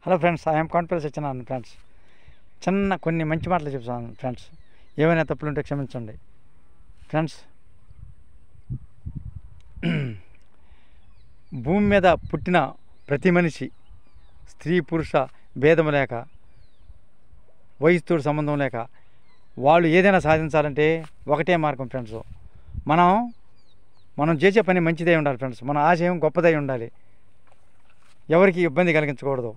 Hello friends, I'm confidence ఇచ్చినాను friends. చిన్న కొన్ని మంచి మాటలు చెప్తాను ఫ్రెండ్స్. ఏమైనా తప్పులు ఉంటే క్షమించండి ఫ్రెండ్స్. భూమి మీద పుట్టిన ప్రతి మనిషి స్త్రీ పురుష భేదం లేక, వయసుతో సంబంధం లేక వాళ్ళు ఏదైనా సాధించాలంటే ఒకటే మార్గం ఫ్రెండ్స్. మనం చేసే పని మంచిదై ఉండాలి ఫ్రెండ్స్. మన ఆశయం గొప్పదై ఉండాలి. ఎవరికి ఇబ్బంది కలిగించకూడదు.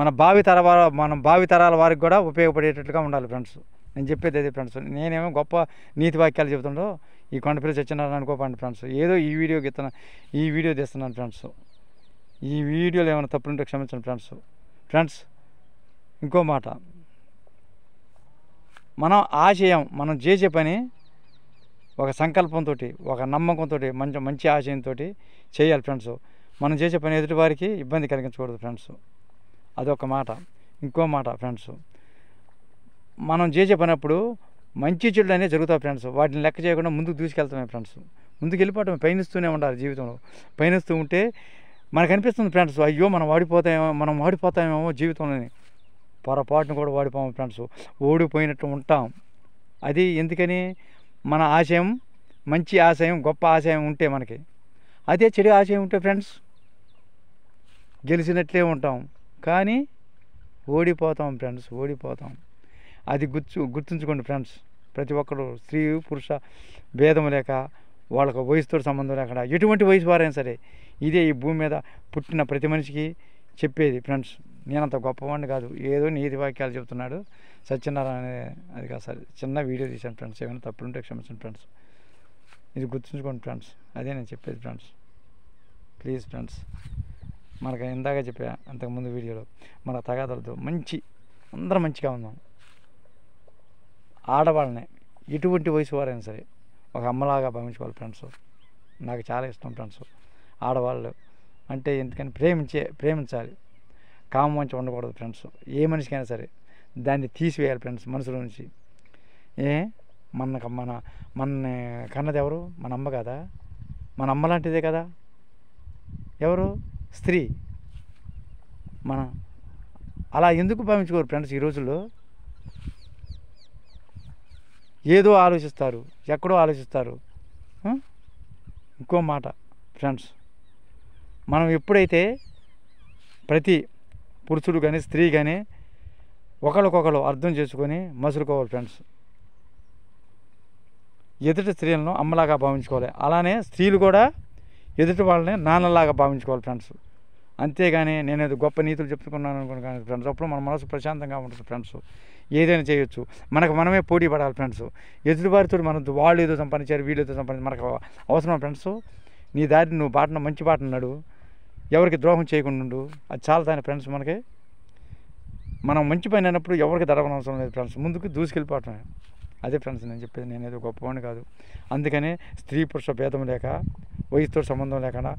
మన భావి తరాల వారికి కూడా ఉపయోగపడేటట్టుగా ఉండాలి ఫ్రెండ్స్. నేను చెప్పేది అదే ఫ్రెండ్స్. నేనేమో గొప్ప నీతి వాక్యాలు చెబుతుండో ఈ కొండపిల్ల చచ్చినారని అనుకోపండి ఫ్రెండ్స్. ఏదో ఈ వీడియో తీస్తున్నాను ఫ్రెండ్స్. ఈ వీడియోలో ఏమైనా తప్పులుంటే క్షమించండి ఫ్రెండ్స్. ఇంకో మాట, మనం చేసే పని ఒక సంకల్పంతో, ఒక నమ్మకంతో, మంచి ఆశయంతో చేయాలి ఫ్రెండ్స్. మనం చేసే పని ఎదుటి వారికి ఇబ్బంది కలిగించకూడదు ఫ్రెండ్స్. అదొక మాట. ఇంకో మాట ఫ్రెండ్స్, మనం చేసే పని అప్పుడు మంచి చెడులు అనేవి జరుగుతాయి ఫ్రెండ్స్. వాటిని లెక్క చేయకుండా ముందుకు దూసుకెళ్తామే ఫ్రెండ్స్. ముందుకు వెళ్ళిపోవటం, పయనిస్తూనే ఉండాలి జీవితంలో. పయనిస్తూ ఉంటే మనకు అనిపిస్తుంది ఫ్రెండ్స్, అయ్యో మనం వాడిపోతామేమో జీవితంలోని. పొరపాటును కూడా వాడిపోము ఫ్రెండ్స్. ఓడిపోయినట్టు ఉంటాం. అది ఎందుకని? మన ఆశయం, మంచి ఆశయం, గొప్ప ఆశయం ఉంటే మనకి. అదే చెడు ఆశయం ఉంటే ఫ్రెండ్స్ గెలిచినట్లే ఉంటాం, కానీ ఓడిపోతాం ఫ్రెండ్స్. అది గుర్తుంచుకోండి ఫ్రెండ్స్. ప్రతి ఒక్కరు స్త్రీ పురుష భేదం లేక, వాళ్ళకు వయసుతో సంబంధం లేకుండా, ఎటువంటి వయసు వారైనా సరే, ఇదే ఈ భూమి మీద పుట్టిన ప్రతి మనిషికి చెప్పేది ఫ్రెండ్స్. నేనంత గొప్పవాడిని కాదు, ఏదో నీతి వాక్యాలు చెబుతున్నాడు సత్యనారాయణ. అది కాదు సార్, చిన్న వీడియో తీశాను ఫ్రెండ్స్. ఏమైనా తప్పులుంటే క్షమించండి ఫ్రెండ్స్. ఇది గుర్తుంచుకోండి ఫ్రెండ్స్. అదే నేను చెప్పేది ఫ్రెండ్స్. ప్లీజ్ ఫ్రెండ్స్, మనకు ఇందాక చెప్పా అంతకుముందు వీడియోలో, మన తగాదలతో అందరం మంచిగా ఉందాం. ఆడవాళ్ళని ఎటువంటి వయసు వారైనా సరే ఒక అమ్మలాగా భావించుకోవాలి ఫ్రెండ్స్. నాకు చాలా ఇష్టం ఫ్రెండ్స్ ఆడవాళ్ళు అంటే. ఎందుకని ప్రేమించాలి. కామం మంచి ఉండకూడదు ఫ్రెండ్స్. ఏ మనిషికైనా సరే దాన్ని తీసివేయాలి ఫ్రెండ్స్ మనసులో నుంచి. మన కన్నది ఎవరు? మన అమ్మ కదా. మన అమ్మ లాంటిదే కదా. ఎవరు? స్త్రీ. అలా ఎందుకు భావించుకోరు ఫ్రెండ్స్? ఈ రోజుల్లో ఏదో ఆలోచిస్తారు, ఎక్కడో ఆలోచిస్తారు. ఇంకో మాట ఫ్రెండ్స్, మనం ఎప్పుడైతే ప్రతి పురుషుడు కానీ స్త్రీ కానీ ఒకరికొకరు అర్థం చేసుకొని మసులుకోవాలి ఫ్రెండ్స్. ఎదుటి స్త్రీలను అమ్మలాగా భావించుకోవాలి. అలానే స్త్రీలు కూడా ఎదుటి వాళ్ళని నాన్నలాగా భావించుకోవాలి ఫ్రెండ్స్. అంతేగాని నేనేదో గొప్ప నీతులు చెప్పుకున్నాను అనుకున్నాను కానీ ఫ్రెండ్స్, అప్పుడు మన మనసు ప్రశాంతంగా ఉంటుంది ఫ్రెండ్స్. ఏదైనా చేయొచ్చు. మనమే పోటీ పడాలి ఫ్రెండ్స్. ఎదుటివారితో వాళ్ళు ఏదో సంపాదించారు, వీళ్ళు ఏదో సంపాదించారు, మనకు అవసరం ఫ్రెండ్స్. నీ దారి నువ్వు మంచి బాటను నడు, ఎవరికి ద్రోహం చేయకుండా. అది చాలా దాని ఫ్రెండ్స్. మనం మంచి పని అయినప్పుడు ఎవరికి దడవడం అవసరం లేదు ఫ్రెండ్స్. ముందుకు దూసుకెళ్ళిపోవటమే. అదే ఫ్రెండ్స్ నేను చెప్పేది. నేనేదో గొప్పవాడిని కాదు. అందుకనే స్త్రీ పురుష భేదం లేక, వయసుతో సంబంధం లేకుండా,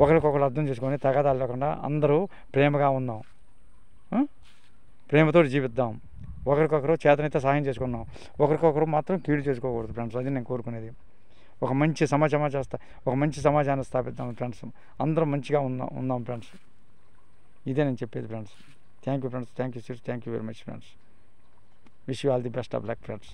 ఒకరికొకరు అర్థం చేసుకొని తగాదాలు లేకుండా అందరూ ప్రేమగా ఉందాం. ప్రేమతో జీవిద్దాం. ఒకరికొకరు చేతనైతే సహాయం చేసుకున్నాం. ఒకరికొకరు మాత్రం కీడు చేసుకోకూడదు ఫ్రెండ్స్. అది నేను కోరుకునేది. ఒక మంచి సమాజాన్ని స్థాపిద్దాం ఫ్రెండ్స్. అందరం మంచిగా ఉందాం ఫ్రెండ్స్. ఇదే నేను చెప్పేది friends. Thank you friends. Thank you sirs. Thank you very much friends. Wish you all the best of luck friends.